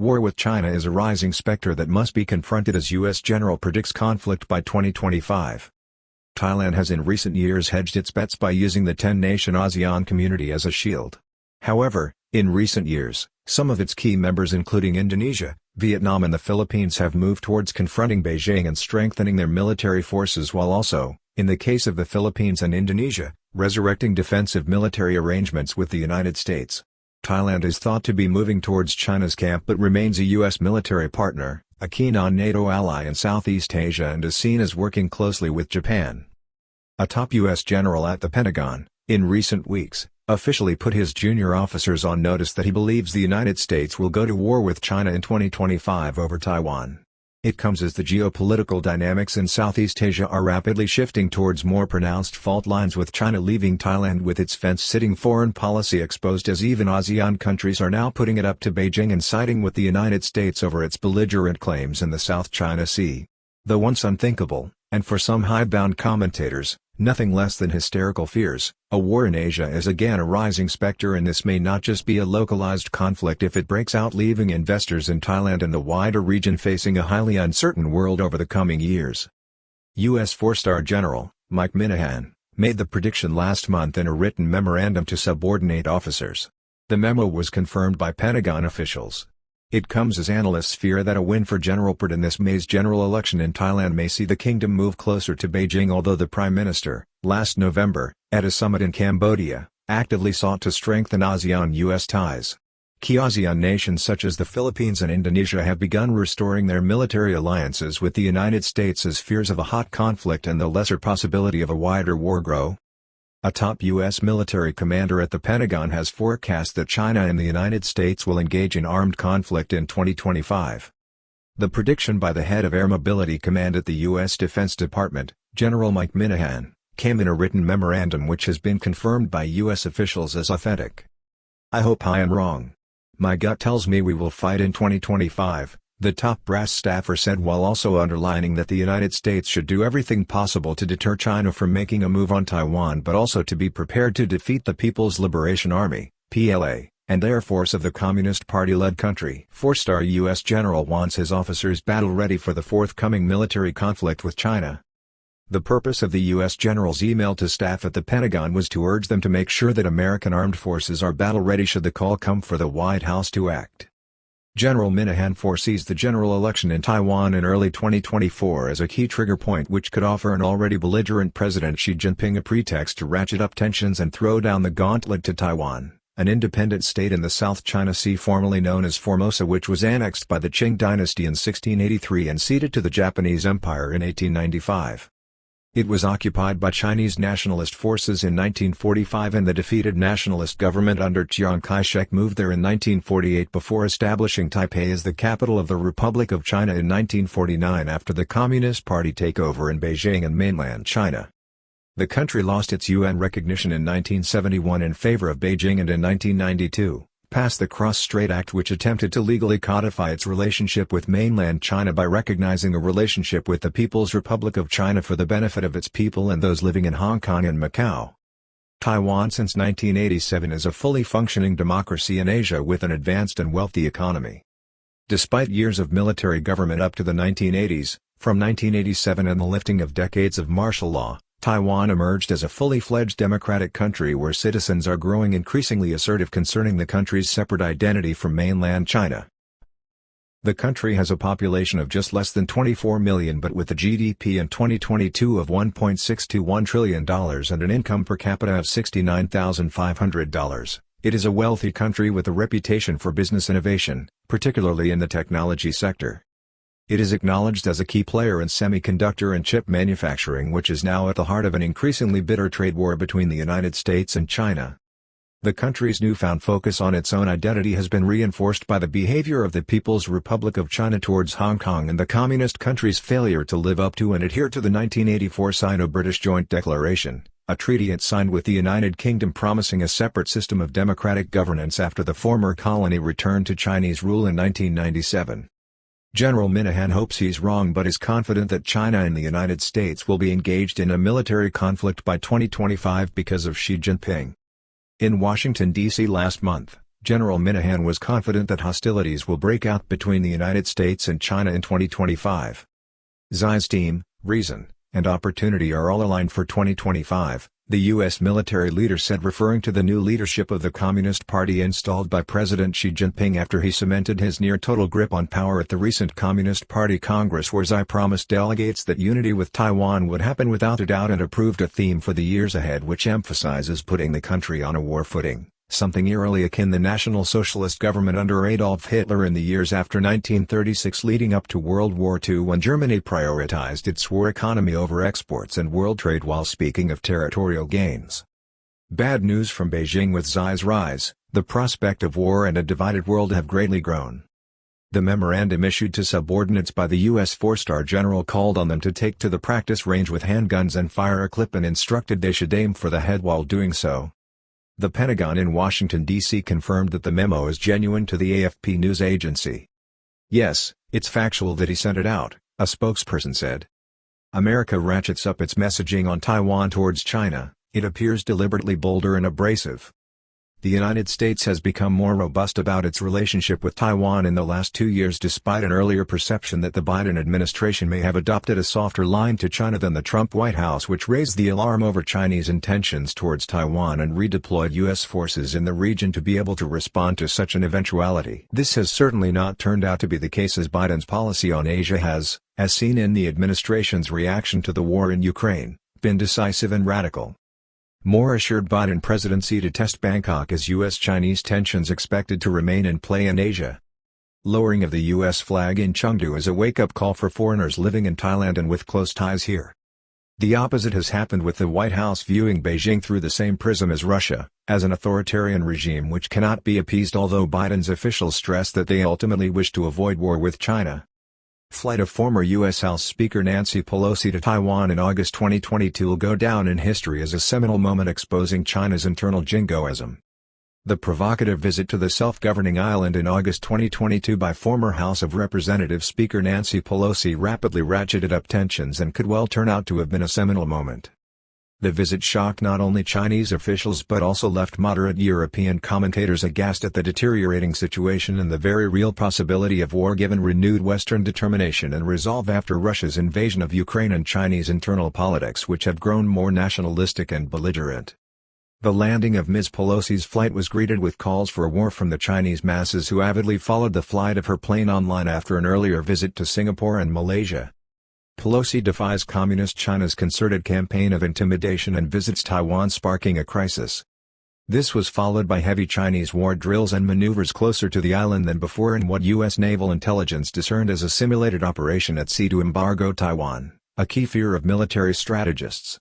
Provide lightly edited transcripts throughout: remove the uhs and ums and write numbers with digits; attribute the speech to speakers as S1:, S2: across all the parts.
S1: War with China is a rising specter that must be confronted as U.S. General predicts conflict by 2025. Thailand has in recent years hedged its bets by using the 10-nation ASEAN community as a shield. However, in recent years, some of its key members including Indonesia, Vietnam and the Philippines have moved towards confronting Beijing and strengthening their military forces while also, in the case of the Philippines and Indonesia, resurrecting defensive military arrangements with the United States. Thailand is thought to be moving towards China's camp but remains a U.S. military partner, a key non-NATO ally in Southeast Asia and is seen as working closely with Japan. A top U.S. general at the Pentagon, in recent weeks, officially put his junior officers on notice that he believes the United States will go to war with China in 2025 over Taiwan. It comes as the geopolitical dynamics in Southeast Asia are rapidly shifting towards more pronounced fault lines with China leaving Thailand with its fence-sitting foreign policy exposed as even ASEAN countries are now putting it up to Beijing and siding with the United States over its belligerent claims in the South China Sea. Though once unthinkable, and for some hidebound commentators, nothing less than hysterical fears, a war in Asia is again a rising specter and this may not just be a localized conflict if it breaks out leaving investors in Thailand and the wider region facing a highly uncertain world over the coming years. U.S. four-star General Mike Minahan made the prediction last month in a written memorandum to subordinate officers. The memo was confirmed by Pentagon officials. It comes as analysts fear that a win for General Prat in this May's general election in Thailand may see the kingdom move closer to Beijing although the Prime Minister, last November, at a summit in Cambodia, actively sought to strengthen ASEAN-US ties. Key ASEAN nations such as the Philippines and Indonesia have begun restoring their military alliances with the United States as fears of a hot conflict and the lesser possibility of a wider war grow. A top U.S. military commander at the Pentagon has forecast that China and the United States will engage in armed conflict in 2025. The prediction by the head of Air Mobility Command at the U.S. Defense Department, General Mike Minahan, came in a written memorandum which has been confirmed by U.S. officials as authentic. "I hope I am wrong. My gut tells me we will fight in 2025, the top brass staffer said while also underlining that the United States should do everything possible to deter China from making a move on Taiwan but also to be prepared to defeat the People's Liberation Army, PLA, and Air Force of the Communist Party-led country. Four-star U.S. general wants his officers battle-ready for the forthcoming military conflict with China. The purpose of the U.S. general's email to staff at the Pentagon was to urge them to make sure that American armed forces are battle-ready should the call come for the White House to act. General Minahan foresees the general election in Taiwan in early 2024 as a key trigger point which could offer an already belligerent President Xi Jinping a pretext to ratchet up tensions and throw down the gauntlet to Taiwan, an independent state in the South China Sea formerly known as Formosa which was annexed by the Qing dynasty in 1683 and ceded to the Japanese Empire in 1895. It was occupied by Chinese nationalist forces in 1945 and the defeated nationalist government under Chiang Kai-shek moved there in 1948 before establishing Taipei as the capital of the Republic of China in 1949 after the Communist Party takeover in Beijing and mainland China. The country lost its UN recognition in 1971 in favor of Beijing and in 1992, passed the Cross-Strait Act which attempted to legally codify its relationship with mainland China by recognizing a relationship with the People's Republic of China for the benefit of its people and those living in Hong Kong and Macau. Taiwan since 1987 is a fully functioning democracy in Asia with an advanced and wealthy economy. Despite years of military government up to the 1980s, from 1987 and the lifting of decades of martial law, Taiwan emerged as a fully fledged democratic country where citizens are growing increasingly assertive concerning the country's separate identity from mainland China. The country has a population of just less than 24 million but with a GDP in 2022 of $1.621 trillion and an income per capita of $69,500, it is a wealthy country with a reputation for business innovation, particularly in the technology sector. It is acknowledged as a key player in semiconductor and chip manufacturing which is now at the heart of an increasingly bitter trade war between the United States and China. The country's newfound focus on its own identity has been reinforced by the behavior of the People's Republic of China towards Hong Kong and the communist country's failure to live up to and adhere to the 1984 Sino-British Joint Declaration, a treaty it signed with the United Kingdom promising a separate system of democratic governance after the former colony returned to Chinese rule in 1997. General Minahan hopes he's wrong but is confident that China and the United States will be engaged in a military conflict by 2025 because of Xi Jinping. In Washington, D.C. last month, General Minahan was confident that hostilities will break out between the United States and China in 2025. Xi's team, reason, and opportunity are all aligned for 2025, the U.S. military leader said, referring to the new leadership of the Communist Party installed by President Xi Jinping after he cemented his near-total grip on power at the recent Communist Party Congress, where Xi promised delegates that unity with Taiwan would happen without a doubt and approved a theme for the years ahead which emphasizes putting the country on a war footing, something eerily akin the National Socialist government under Adolf Hitler in the years after 1936 leading up to World War II, when Germany prioritized its war economy over exports and world trade while speaking of territorial gains. Bad news from Beijing. With Xi's rise, the prospect of war and a divided world have greatly grown. The memorandum issued to subordinates by the U.S. four-star general called on them to take to the practice range with handguns and fire a clip and instructed they should aim for the head while doing so. The Pentagon in Washington, D.C. confirmed that the memo is genuine to the AFP news agency. "Yes, it's factual that he sent it out," a spokesperson said. America ratchets up its messaging on Taiwan towards China. It appears deliberately bolder and abrasive. The United States has become more robust about its relationship with Taiwan in the last 2 years, despite an earlier perception that the Biden administration may have adopted a softer line to China than the Trump White House, which raised the alarm over Chinese intentions towards Taiwan and redeployed U.S. forces in the region to be able to respond to such an eventuality. This has certainly not turned out to be the case, as Biden's policy on Asia has, as seen in the administration's reaction to the war in Ukraine, been decisive and radical. More assured Biden presidency to test Bangkok as U.S.-Chinese tensions expected to remain in play in Asia. Lowering of the U.S. flag in Chengdu is a wake-up call for foreigners living in Thailand and with close ties here. The opposite has happened, with the White House viewing Beijing through the same prism as Russia, as an authoritarian regime which cannot be appeased, although Biden's officials stress that they ultimately wish to avoid war with China. Flight of former U.S. House Speaker Nancy Pelosi to Taiwan in August 2022 will go down in history as a seminal moment exposing China's internal jingoism. The provocative visit to the self-governing island in August 2022 by former House of Representatives Speaker Nancy Pelosi rapidly ratcheted up tensions and could well turn out to have been a seminal moment. The visit shocked not only Chinese officials but also left moderate European commentators aghast at the deteriorating situation and the very real possibility of war given renewed Western determination and resolve after Russia's invasion of Ukraine and Chinese internal politics, which have grown more nationalistic and belligerent. The landing of Ms. Pelosi's flight was greeted with calls for war from the Chinese masses who avidly followed the flight of her plane online after an earlier visit to Singapore and Malaysia. Pelosi defies Communist China's concerted campaign of intimidation and visits Taiwan, sparking a crisis. This was followed by heavy Chinese war drills and maneuvers closer to the island than before in what U.S. naval intelligence discerned as a simulated operation at sea to embargo Taiwan, a key fear of military strategists.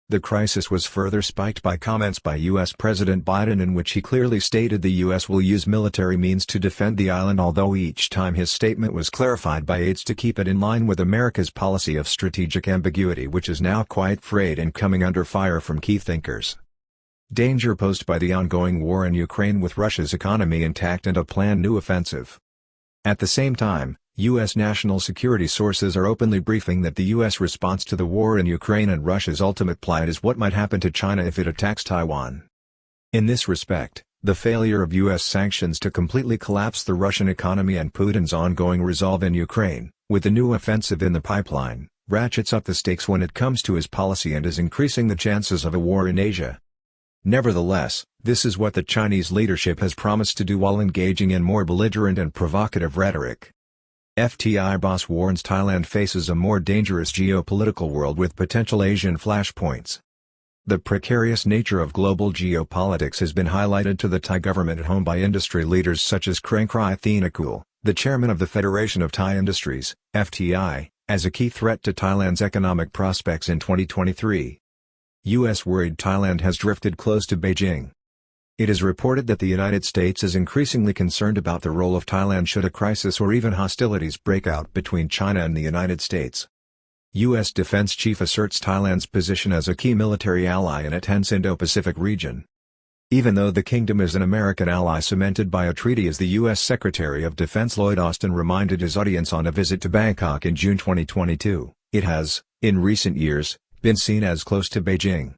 S1: The crisis was further spiked by comments by U.S. President Biden in which he clearly stated the U.S. will use military means to defend the island, although each time his statement was clarified by aides to keep it in line with America's policy of strategic ambiguity, which is now quite frayed and coming under fire from key thinkers. Danger posed by the ongoing war in Ukraine with Russia's economy intact and a planned new offensive. At the same time, U.S. national security sources are openly briefing that the U.S. response to the war in Ukraine and Russia's ultimate plight is what might happen to China if it attacks Taiwan. In this respect, the failure of U.S. sanctions to completely collapse the Russian economy and Putin's ongoing resolve in Ukraine, with the new offensive in the pipeline, ratchets up the stakes when it comes to his policy and is increasing the chances of a war in Asia. Nevertheless, this is what the Chinese leadership has promised to do while engaging in more belligerent and provocative rhetoric. FTI boss warns Thailand faces a more dangerous geopolitical world with potential Asian flashpoints. The precarious nature of global geopolitics has been highlighted to the Thai government at home by industry leaders such as Krangkrai Thinakul, the chairman of the Federation of Thai Industries, FTI, as a key threat to Thailand's economic prospects in 2023. U.S. worried Thailand has drifted close to Beijing. It is reported that the United States is increasingly concerned about the role of Thailand should a crisis or even hostilities break out between China and the United States. U.S. Defense Chief asserts Thailand's position as a key military ally in a tense Indo-Pacific region. Even though the kingdom is an American ally cemented by a treaty, as the U.S. Secretary of Defense Lloyd Austin reminded his audience on a visit to Bangkok in June 2022, it has, in recent years, been seen as close to Beijing.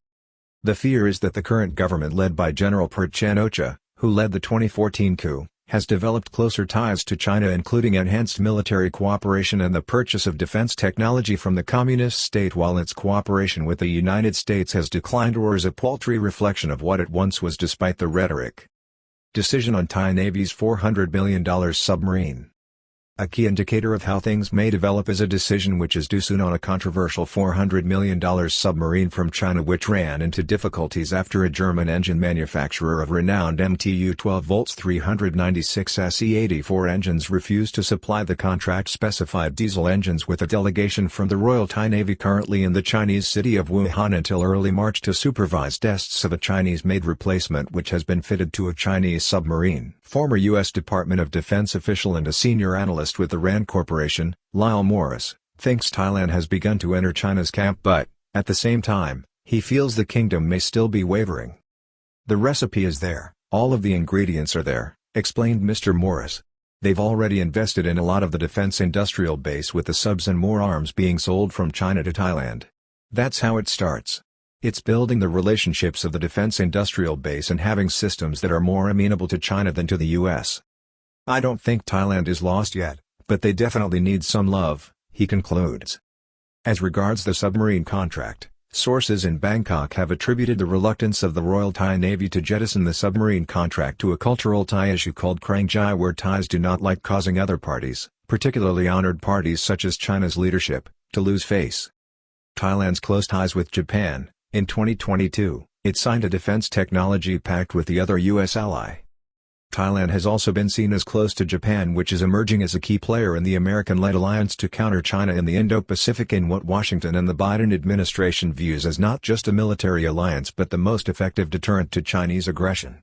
S1: The fear is that the current government led by General Prayut Chan-o-cha, who led the 2014 coup, has developed closer ties to China, including enhanced military cooperation and the purchase of defense technology from the communist state, while its cooperation with the United States has declined or is a paltry reflection of what it once was despite the rhetoric. Decision on Thai Navy's $400 million submarine. A key indicator of how things may develop is a decision which is due soon on a controversial $400 million submarine from China, which ran into difficulties after a German engine manufacturer of renowned MTU 12 volts 396 SE-84 engines refused to supply the contract-specified diesel engines, with a delegation from the Royal Thai Navy currently in the Chinese city of Wuhan until early March to supervise tests of a Chinese-made replacement which has been fitted to a Chinese submarine. Former U.S. Department of Defense official and a senior analyst with the RAND Corporation, Lyle Morris, thinks Thailand has begun to enter China's camp, but, at the same time, he feels the kingdom may still be wavering. "The recipe is there, all of the ingredients are there," explained Mr. Morris. "They've already invested in a lot of the defense industrial base, with the subs and more arms being sold from China to Thailand. That's how it starts. It's building the relationships of the defense industrial base and having systems that are more amenable to China than to the US. I don't think Thailand is lost yet, but they definitely need some love," he concludes. As regards the submarine contract, sources in Bangkok have attributed the reluctance of the Royal Thai Navy to jettison the submarine contract to a cultural Thai issue called Krang Jai, where Thais do not like causing other parties, particularly honored parties such as China's leadership, to lose face. Thailand's close ties with Japan. In 2022, it signed a defense technology pact with the other U.S. ally. Thailand has also been seen as close to Japan, which is emerging as a key player in the American-led alliance to counter China in the Indo-Pacific, in what Washington and the Biden administration views as not just a military alliance but the most effective deterrent to Chinese aggression.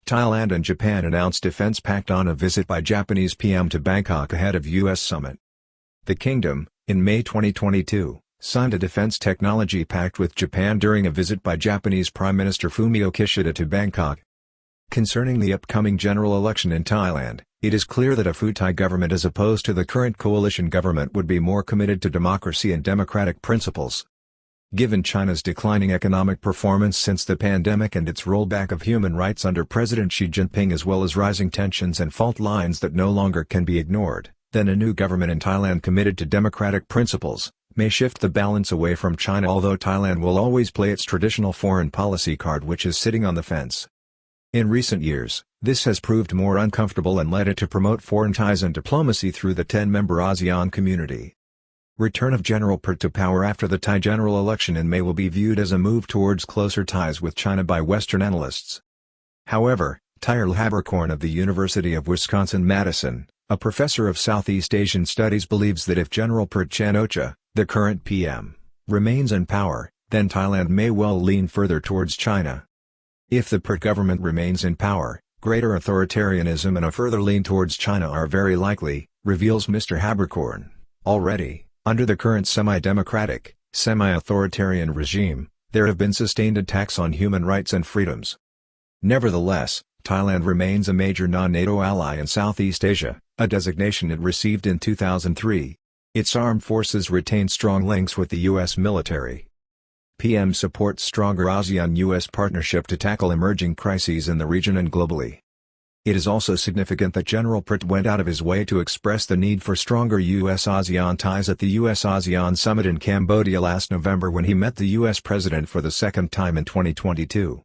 S1: Thailand and Japan announced defense pact on a visit by Japanese PM to Bangkok ahead of U.S. summit. The kingdom, in May 2022, signed a defense technology pact with Japan during a visit by Japanese Prime Minister Fumio Kishida to Bangkok. Concerning the upcoming general election in Thailand, it is clear that a Phú-Thai government as opposed to the current coalition government would be more committed to democracy and democratic principles. Given China's declining economic performance since the pandemic and its rollback of human rights under President Xi Jinping, as well as rising tensions and fault lines that no longer can be ignored, then a new government in Thailand committed to democratic principles may shift the balance away from China, although Thailand will always play its traditional foreign policy card, which is sitting on the fence. In recent years, this has proved more uncomfortable and led it to promote foreign ties and diplomacy through the 10-member ASEAN community. Return of General Prat to power after the Thai general election in May will be viewed as a move towards closer ties with China by Western analysts. However, Tyrell Habercorn of the University of Wisconsin-Madison, a professor of Southeast Asian Studies, believes that if General Prat Chan-o-cha, the current PM, remains in power, then Thailand may well lean further towards China. If the Prat government remains in power, greater authoritarianism and a further lean towards China are very likely, reveals Mr. Habercorn. Already, under the current semi-democratic, semi-authoritarian regime, there have been sustained attacks on human rights and freedoms. Nevertheless, Thailand remains a major non-NATO ally in Southeast Asia, a designation it received in 2003. Its armed forces retain strong links with the U.S. military. PM supports stronger ASEAN-U.S. partnership to tackle emerging crises in the region and globally. It is also significant that General Prat went out of his way to express the need for stronger U.S.-ASEAN ties at the U.S.-ASEAN summit in Cambodia last November, when he met the U.S. president for the second time in 2022.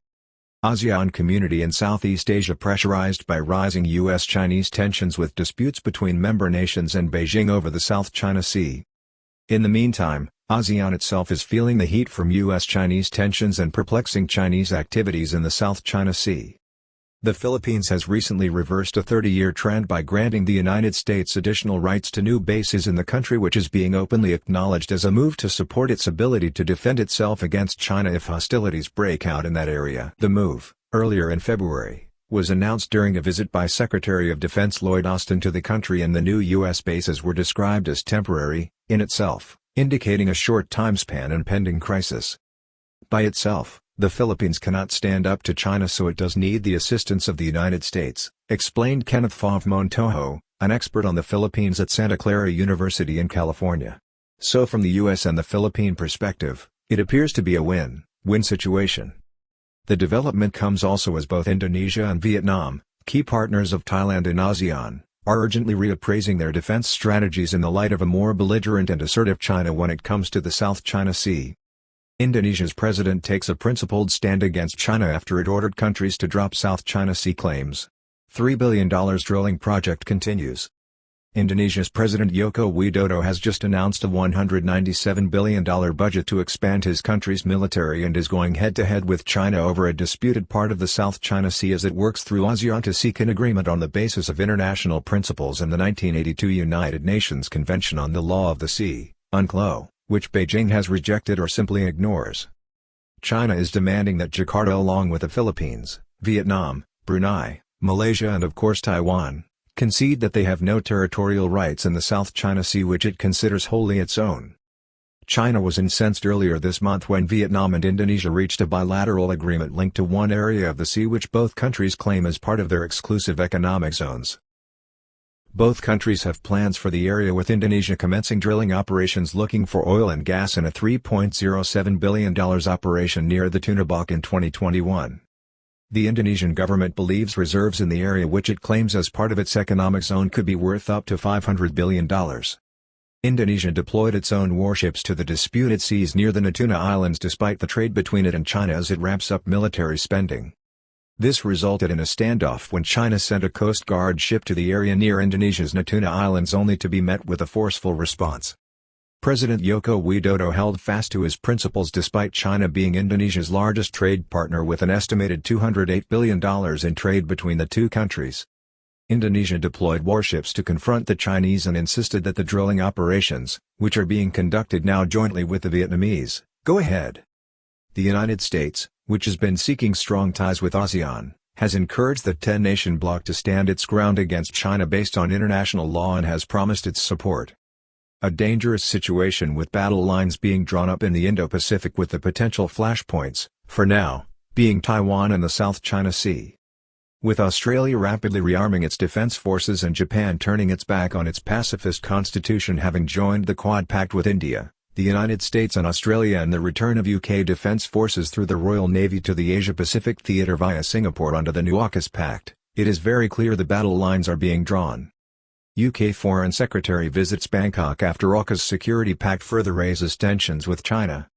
S1: ASEAN community in Southeast Asia pressurized by rising U.S.-Chinese tensions with disputes between member nations and Beijing over the South China Sea. In the meantime, ASEAN itself is feeling the heat from U.S.-Chinese tensions and perplexing Chinese activities in the South China Sea. The Philippines has recently reversed a 30-year trend by granting the United States additional rights to new bases in the country, which is being openly acknowledged as a move to support its ability to defend itself against China if hostilities break out in that area. The move, earlier in February, was announced during a visit by Secretary of Defense Lloyd Austin to the country, and the new U.S. bases were described as temporary, in itself, indicating a short time span and pending crisis. By itself, the Philippines cannot stand up to China, so it does need the assistance of the United States, explained Kenneth Fauve Montojo, an expert on the Philippines at Santa Clara University in California. So from the U.S. and the Philippine perspective, it appears to be a win-win situation. The development comes also as both Indonesia and Vietnam, key partners of Thailand in ASEAN, are urgently reappraising their defense strategies in the light of a more belligerent and assertive China when it comes to the South China Sea. Indonesia's president takes a principled stand against China after it ordered countries to drop South China Sea claims. $3 billion drilling project continues. Indonesia's President Joko Widodo has just announced a $197 billion budget to expand his country's military and is going head-to-head with China over a disputed part of the South China Sea as it works through ASEAN to seek an agreement on the basis of international principles and the 1982 United Nations Convention on the Law of the Sea, UNCLOS, which Beijing has rejected or simply ignores. China is demanding that Jakarta, along with the Philippines, Vietnam, Brunei, Malaysia and of course Taiwan, concede that they have no territorial rights in the South China Sea which it considers wholly its own. China was incensed earlier this month when Vietnam and Indonesia reached a bilateral agreement linked to one area of the sea which both countries claim as part of their exclusive economic zones. Both countries have plans for the area, with Indonesia commencing drilling operations looking for oil and gas in a $3.07 billion operation near the Tuna Block in 2021. The Indonesian government believes reserves in the area which it claims as part of its economic zone could be worth up to $500 billion. Indonesia deployed its own warships to the disputed seas near the Natuna Islands despite the trade between it and China as it ramps up military spending. This resulted in a standoff when China sent a Coast Guard ship to the area near Indonesia's Natuna Islands only to be met with a forceful response. President Joko Widodo held fast to his principles despite China being Indonesia's largest trade partner with an estimated $208 billion in trade between the two countries. Indonesia deployed warships to confront the Chinese and insisted that the drilling operations, which are being conducted now jointly with the Vietnamese, go ahead. The United States, which has been seeking strong ties with ASEAN, has encouraged the 10-nation bloc to stand its ground against China based on international law and has promised its support. A dangerous situation with battle lines being drawn up in the Indo-Pacific with the potential flashpoints, for now, being Taiwan and the South China Sea. With Australia rapidly rearming its defence forces and Japan turning its back on its pacifist constitution having joined the Quad Pact with India, the United States and Australia and the return of UK defence forces through the Royal Navy to the Asia-Pacific theatre via Singapore under the new AUKUS Pact, it is very clear the battle lines are being drawn. UK Foreign Secretary visits Bangkok after AUKUS Security Pact further raises tensions with China.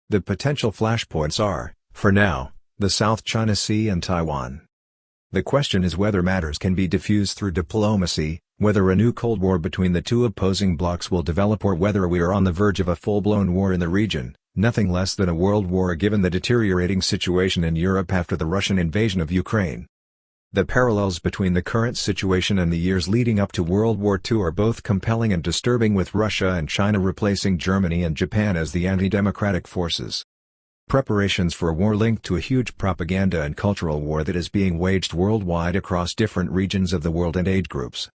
S1: The potential flashpoints are, for now, the South China Sea and Taiwan. The question is whether matters can be diffused through diplomacy, whether a new Cold War between the two opposing blocs will develop or whether we are on the verge of a full-blown war in the region, nothing less than a world war given the deteriorating situation in Europe after the Russian invasion of Ukraine. The parallels between the current situation and the years leading up to World War II are both compelling and disturbing, with Russia and China replacing Germany and Japan as the anti-democratic forces. Preparations for a war linked to a huge propaganda and cultural war that is being waged worldwide across different regions of the world and age groups.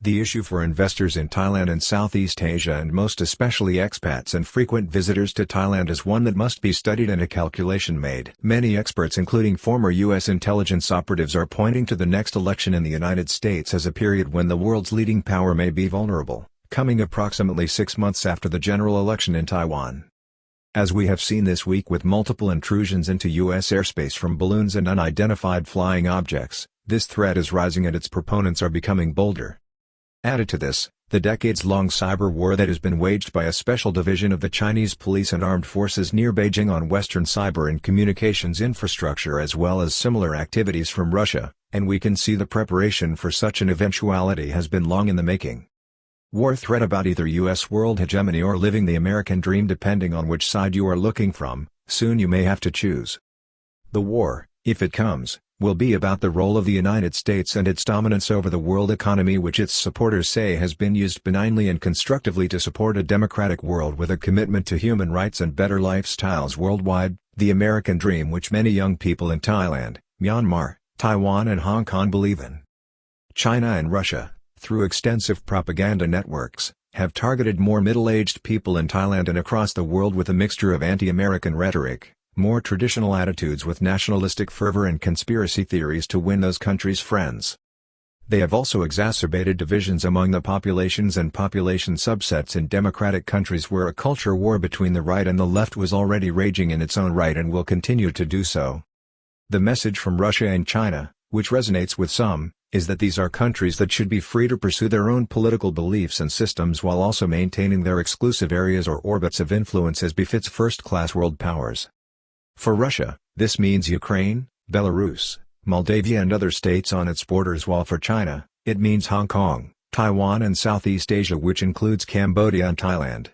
S1: The issue for investors in Thailand and Southeast Asia, and most especially expats and frequent visitors to Thailand, is one that must be studied and a calculation made. Many experts, including former U.S. intelligence operatives, are pointing to the next election in the United States as a period when the world's leading power may be vulnerable, coming approximately 6 months after the general election in Taiwan. As we have seen this week with multiple intrusions into U.S. airspace from balloons and unidentified flying objects, this threat is rising and its proponents are becoming bolder. Added to this, the decades-long cyber war that has been waged by a special division of the Chinese police and armed forces near Beijing on Western cyber and communications infrastructure, as well as similar activities from Russia, and we can see the preparation for such an eventuality has been long in the making. War threat about either U.S. world hegemony or living the American dream, depending on which side you are looking from, soon you may have to choose. The war, if it comes, will be about the role of the United States and its dominance over the world economy, which its supporters say has been used benignly and constructively to support a democratic world with a commitment to human rights and better lifestyles worldwide, the American dream which many young people in Thailand, Myanmar, Taiwan and Hong Kong believe in. China and Russia, through extensive propaganda networks, have targeted more middle-aged people in Thailand and across the world with a mixture of anti-American rhetoric, more traditional attitudes with nationalistic fervor and conspiracy theories to win those countries' friends. They have also exacerbated divisions among the populations and population subsets in democratic countries where a culture war between the right and the left was already raging in its own right and will continue to do so. The message from Russia and China, which resonates with some, is that these are countries that should be free to pursue their own political beliefs and systems while also maintaining their exclusive areas or orbits of influence as befits first-class world powers. For Russia, this means Ukraine, Belarus, Moldavia and other states on its borders, while for China, it means Hong Kong, Taiwan and Southeast Asia, which includes Cambodia and Thailand.